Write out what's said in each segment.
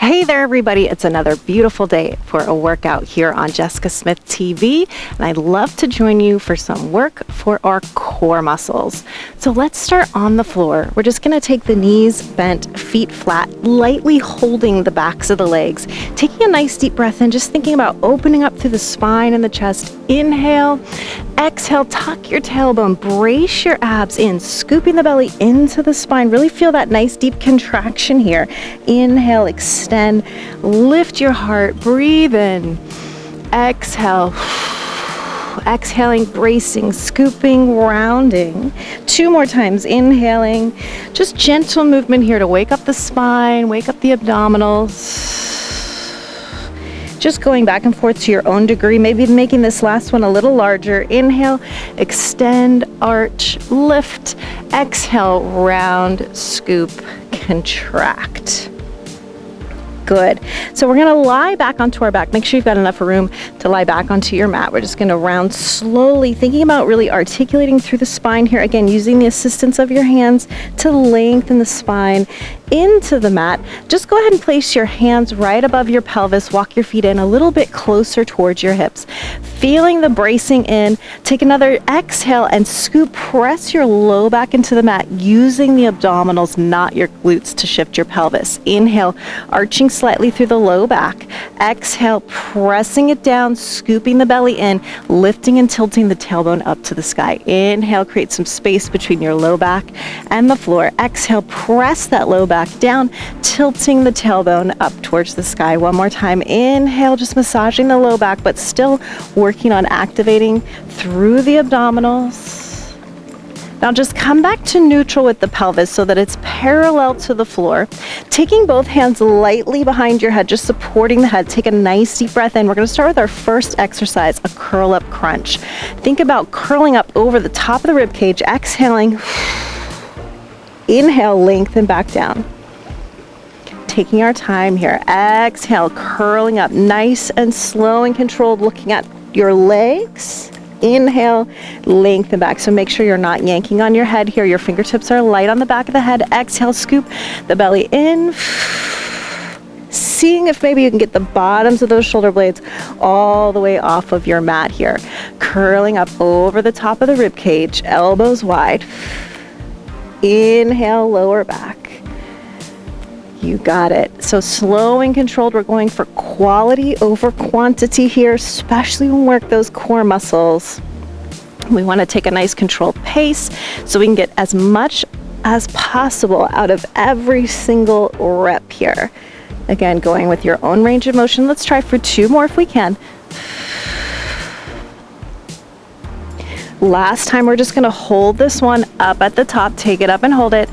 Hey there, everybody. It's another beautiful day for a workout here on Jessica Smith TV, and I'd love to join you for some work for our core muscles. So let's start on the floor. We're just going to take the knees bent, feet flat, lightly holding the backs of the legs, taking a nice deep breath in, just thinking about opening up through the spine and the chest. Inhale, exhale, tuck your tailbone, brace your abs in, scooping the belly into the spine. Really feel that nice deep contraction here. Inhale, extend, lift your heart, breathe in, exhale, exhaling, bracing, scooping, rounding. 2 more times, inhaling, just gentle movement here to wake up the spine, wake up the abdominals. Just going back and forth to your own degree, maybe making this last one a little larger. Inhale, extend, arch, lift, exhale, round, scoop, contract. Good. So we're going to lie back onto our back. Make sure you've got enough room to lie back onto your mat. We're just going to round slowly, thinking about really articulating through the spine here. Again, using the assistance of your hands to lengthen the spine into the mat. Just go ahead and place your hands right above your pelvis. Walk your feet in a little bit closer towards your hips. Feeling the bracing in. Take another exhale and scoop. Press your low back into the mat using the abdominals, not your glutes, to shift your pelvis. Inhale, arching slightly through the low back. Exhale, pressing it down, scooping the belly in, lifting and tilting the tailbone up to the sky. Inhale, create some space between your low back and the floor. Exhale, press that low back down, tilting the tailbone up towards the sky. One more time. Inhale, just massaging the low back, but still working on activating through the abdominals. Now just come back to neutral with the pelvis so that it's parallel to the floor. Taking both hands lightly behind your head, just supporting the head. Take a nice deep breath in. We're going to start with our first exercise, a curl up crunch. Think about curling up over the top of the rib cage, exhaling. Inhale, lengthen back down. Taking our time here. Exhale, curling up nice and slow and controlled, looking at your legs. Inhale, lengthen back. So make sure you're not yanking on your head here. Your fingertips are light on the back of the head. Exhale, scoop the belly in. Seeing if maybe you can get the bottoms of those shoulder blades all the way off of your mat here. Curling up over the top of the rib cage, elbows wide. Inhale, lower back. You got it. So slow and controlled. We're going for quality over quantity here, especially when we work those core muscles. We want to take a nice controlled pace so we can get as much as possible out of every single rep here. Again, going with your own range of motion. Let's try for 2 more if we can. Last time, we're just going to hold this one up at the top. Take it up and hold it.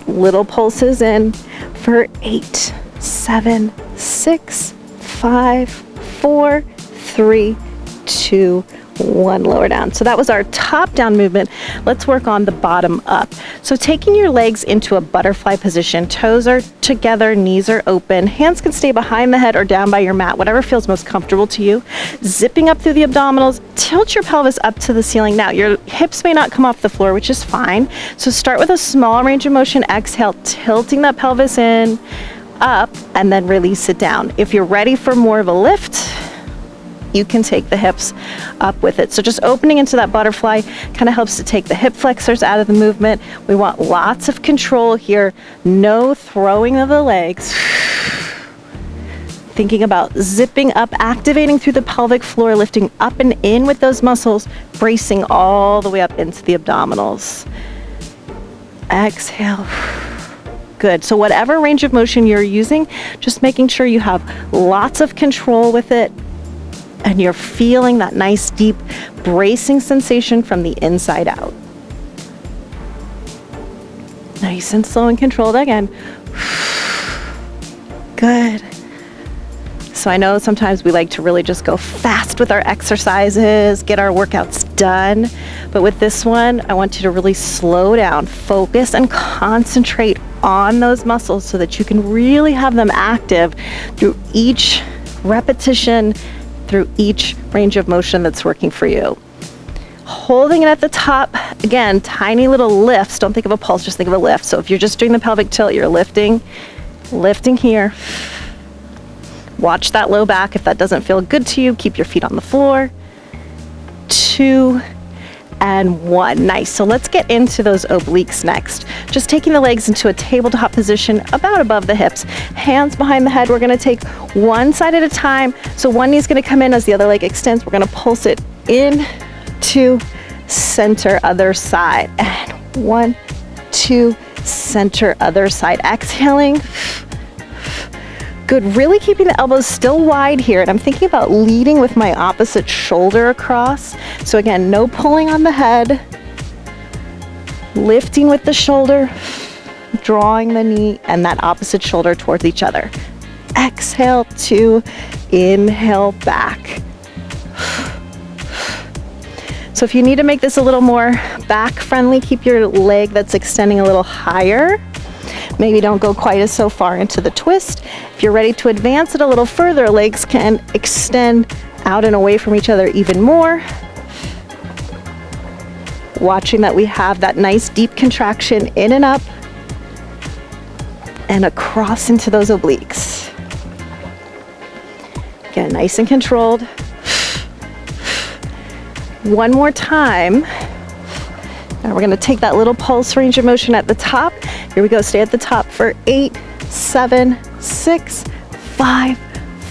Little pulses in for 8, 7, 6, 5, 4, 3, 2, 1. Lower down. So that was our top down movement. Let's work on the bottom up. So taking your legs into a butterfly position, toes are together, knees are open, hands can stay behind the head or down by your mat, whatever feels most comfortable to you. Zipping up through the abdominals, tilt your pelvis up to the ceiling. Now your hips may not come off the floor, which is fine. So start with a small range of motion. Exhale, tilting that pelvis in, up, and then release it down. If you're ready for more of a lift, you can take the hips up with it. So just opening into that butterfly kind of helps to take the hip flexors out of the movement. We want lots of control here. No throwing of the legs. Thinking about zipping up, activating through the pelvic floor, lifting up and in with those muscles, bracing all the way up into the abdominals. Exhale. Good. So whatever range of motion you're using, just making sure you have lots of control with it. And you're feeling that nice deep bracing sensation from the inside out. Nice and slow and controlled again. Good. So I know sometimes we like to really just go fast with our exercises, get our workouts done. But with this one, I want you to really slow down, focus and concentrate on those muscles so that you can really have them active through each repetition, through each range of motion that's working for you. Holding it at the top, again, tiny little lifts. Don't think of a pulse, just think of a lift. So if you're just doing the pelvic tilt, you're lifting lifting here. Watch that low back. If that doesn't feel good to you, keep your feet on the floor. 2 and 1. Nice. So let's get into those obliques next. Just taking the legs into a tabletop position about above the hips. Hands behind the head. We're going to take one side at a time. So one knee's going to come in as the other leg extends. We're going to pulse it in to center, other side. And 1, 2, center, other side. Exhaling. Good, really keeping the elbows still wide here. And I'm thinking about leading with my opposite shoulder across. So again, no pulling on the head. Lifting with the shoulder, drawing the knee and that opposite shoulder towards each other. Exhale, 2, inhale, back. So if you need to make this a little more back friendly, keep your leg that's extending a little higher. Maybe don't go quite as so far into the twist. If you're ready to advance it a little further, legs can extend out and away from each other even more. Watching that we have that nice deep contraction in and up and across into those obliques. Again, nice and controlled. One more time. Now we're going to take that little pulse range of motion at the top. Here we go. Stay at the top for 8, 7, 6, 5,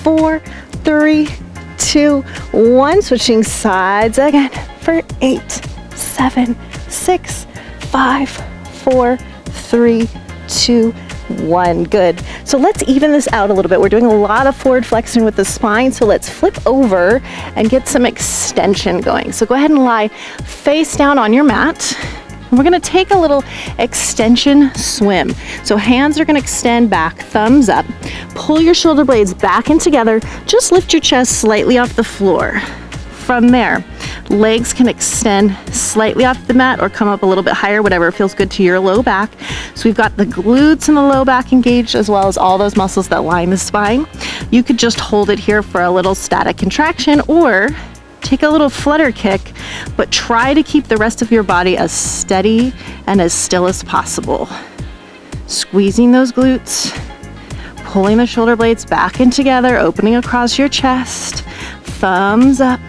4, 3, 2, 1. Switching sides again for 8, 7, 6, 5, 4, 3, 2, 1. Good. So let's even this out a little bit. We're doing a lot of forward flexion with the spine. So let's flip over and get some extension going. So go ahead and lie face down on your mat. And we're going to take a little extension swim. So hands are going to extend back, thumbs up. Pull your shoulder blades back in together. Just lift your chest slightly off the floor. From there, legs can extend slightly off the mat or come up a little bit higher, whatever feels good to your low back. So we've got the glutes and the low back engaged, as well as all those muscles that line the spine. You could just hold it here for a little static contraction or take a little flutter kick, but try to keep the rest of your body as steady and as still as possible. Squeezing those glutes, pulling the shoulder blades back in together, opening across your chest, thumbs up.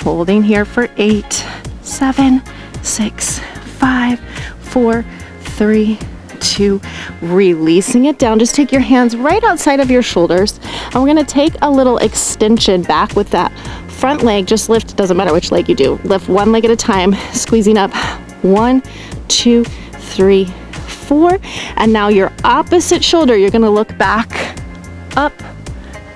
Holding here for 8, 7, 6, 5, 4, 3, 2, releasing it down. Just take your hands right outside of your shoulders. And we're gonna take a little extension back with that front leg. Just lift, doesn't matter which leg you do. Lift one leg at a time, squeezing up. 1, 2, 3, 4. And now your opposite shoulder, you're gonna look back, up,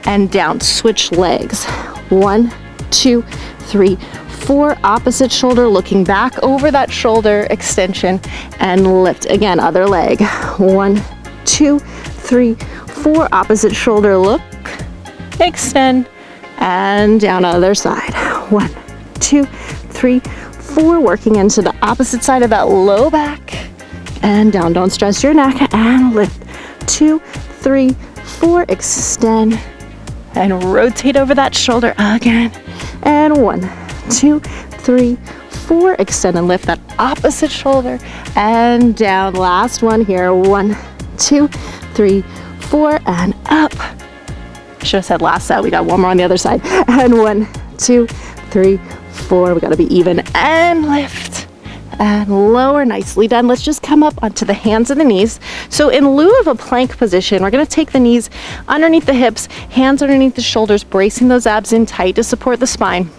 and down. Switch legs. 1, 2, 3, 4. Opposite shoulder, looking back over that shoulder extension and lift. Again, other leg. 1, 2, 3, 4. Opposite shoulder, look, extend, and down other side. 1, 2, 3, 4. Working into the opposite side of that low back and down. Don't stress your neck and lift. 2, 3, 4. Extend and rotate over that shoulder again. And 1, 2, 3, 4. Extend and lift that opposite shoulder and down. Last one here. 1, 2, 3, 4, and up. Should have said last set. We got one more on the other side. And 1, 2, 3, 4. We got to be even and lift and lower. Nicely done. Let's just come up onto the hands and the knees. So in lieu of a plank position, we're going to take the knees underneath the hips, hands underneath the shoulders, bracing those abs in tight to support the spine.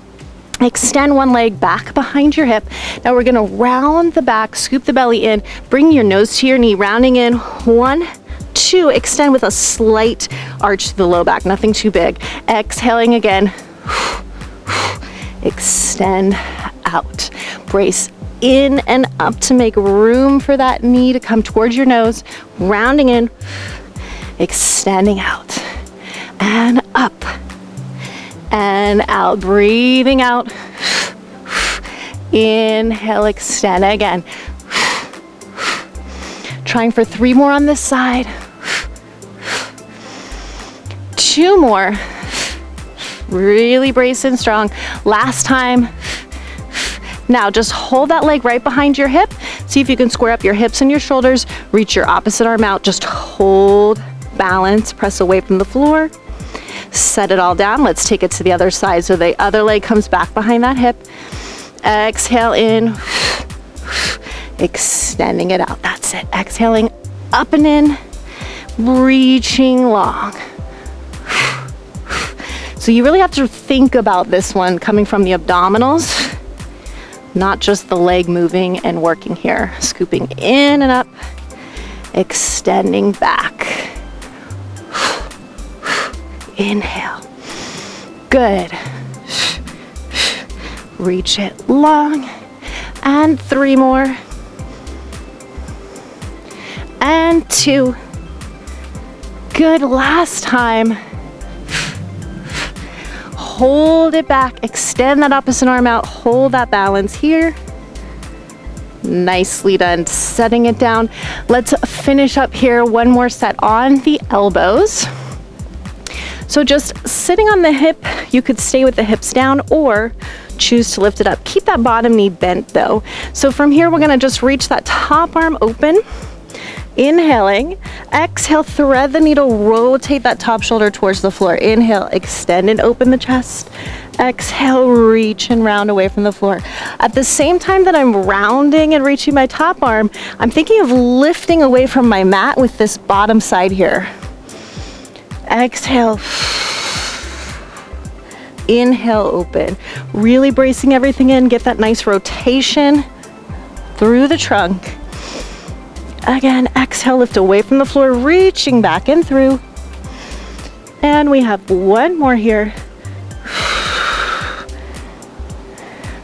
Extend one leg back behind your hip. Now we're going to round the back, scoop the belly in, bring your nose to your knee, rounding in. 1, 2, extend with a slight arch to the low back, nothing too big. Exhaling again. Extend out. Brace in and up to make room for that knee to come towards your nose, rounding in, extending out, and up, and out, breathing out. Inhale, extend again. Trying for 3 more on this side. 2 more. Really bracing strong. Last time. Now just hold that leg right behind your hip. See if you can square up your hips and your shoulders. Reach your opposite arm out. Just hold balance. Press away from the floor. Set it all down. Let's take it to the other side. So the other leg comes back behind that hip. Exhale in. Extending it out. That's it. Exhaling up and in. Reaching long. So you really have to think about this one coming from the abdominals, not just the leg moving and working here. Scooping in and up, extending back. Inhale. Good. Reach it long. And 3 more. And 2. Good. Last time. Hold it back, extend that opposite arm out, hold that balance here. Nicely done, setting it down. Let's finish up here, one more set on the elbows. So just sitting on the hip, you could stay with the hips down or choose to lift it up. Keep that bottom knee bent though. So from here, we're gonna just reach that top arm open. Inhaling, exhale, thread the needle, rotate that top shoulder towards the floor. Inhale, extend and open the chest. Exhale, reach and round away from the floor. At the same time that I'm rounding and reaching my top arm, I'm thinking of lifting away from my mat with this bottom side here. Exhale. Inhale, open. Really bracing everything in, get that nice rotation through the trunk. Again, exhale, lift away from the floor, reaching back and through. And we have one more here.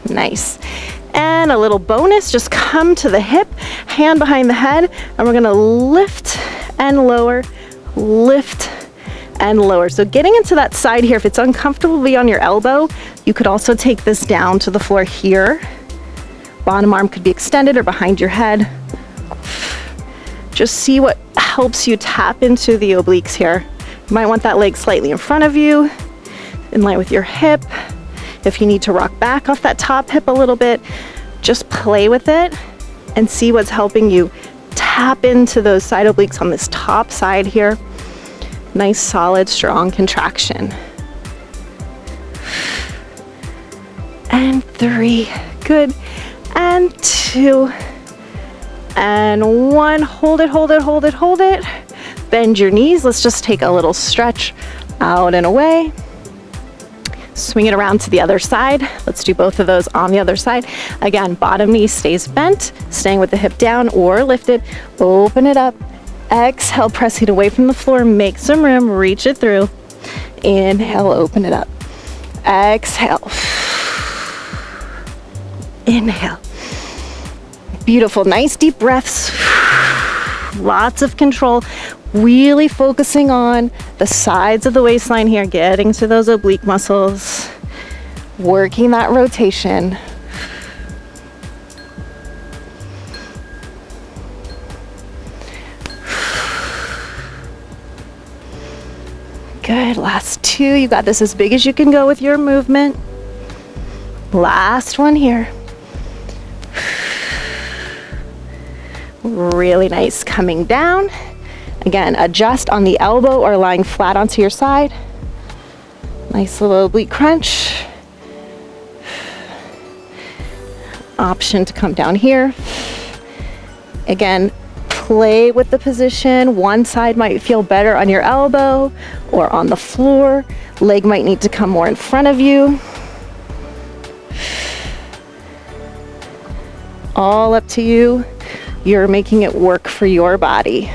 Nice. And a little bonus, just come to the hip, hand behind the head, and we're gonna lift and lower, lift and lower. So getting into that side here, if it's uncomfortable to be on your elbow, you could also take this down to the floor here. Bottom arm could be extended or behind your head. Just see what helps you tap into the obliques here. You might want that leg slightly in front of you, in line with your hip. If you need to rock back off that top hip a little bit, just play with it and see what's helping you tap into those side obliques on this top side here. Nice, solid, strong contraction. And 3, good. And 2. And 1, hold it, hold it, hold it, hold it. Bend your knees. Let's just take a little stretch out and away. Swing it around to the other side. Let's do both of those on the other side. Again, bottom knee stays bent, staying with the hip down or lifted. Open it up. Exhale, press it away from the floor. Make some room, reach it through. Inhale, open it up. Exhale. Inhale. Beautiful, nice deep breaths. Lots of control. Really focusing on the sides of the waistline here, getting to those oblique muscles, working that rotation. Good, last 2. You got this, as big as you can go with your movement. Last one here. Really nice, coming down. Again, adjust on the elbow or lying flat onto your side. Nice little oblique crunch. Option to come down here. Again, play with the position. One side might feel better on your elbow or on the floor. Leg might need to come more in front of you. All up to you. You're making it work for your body.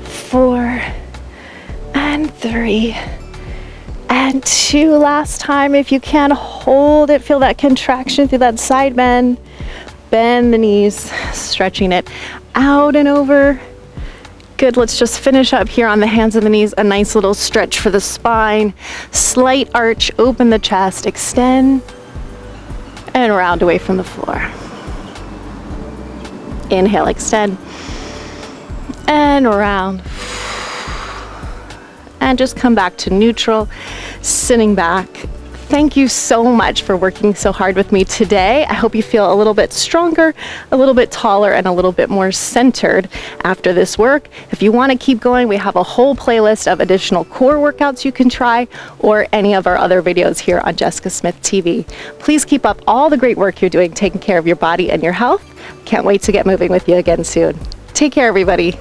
Four, and 3, and 2. Last time, if you can, hold it. Feel that contraction through that side bend. Bend the knees, stretching it out and over. Good, let's just finish up here on the hands and the knees. A nice little stretch for the spine. Slight arch, open the chest, extend, and round away from the floor. Inhale, extend, and round. and just come back to neutral, sitting back. Thank you so much for working so hard with me today. I hope you feel a little bit stronger, a little bit taller, and a little bit more centered after this work. If you want to keep going, we have a whole playlist of additional core workouts you can try, or any of our other videos here on Jessica Smith TV. Please keep up all the great work you're doing taking care of your body and your health. Can't wait to get moving with you again soon. Take care, everybody.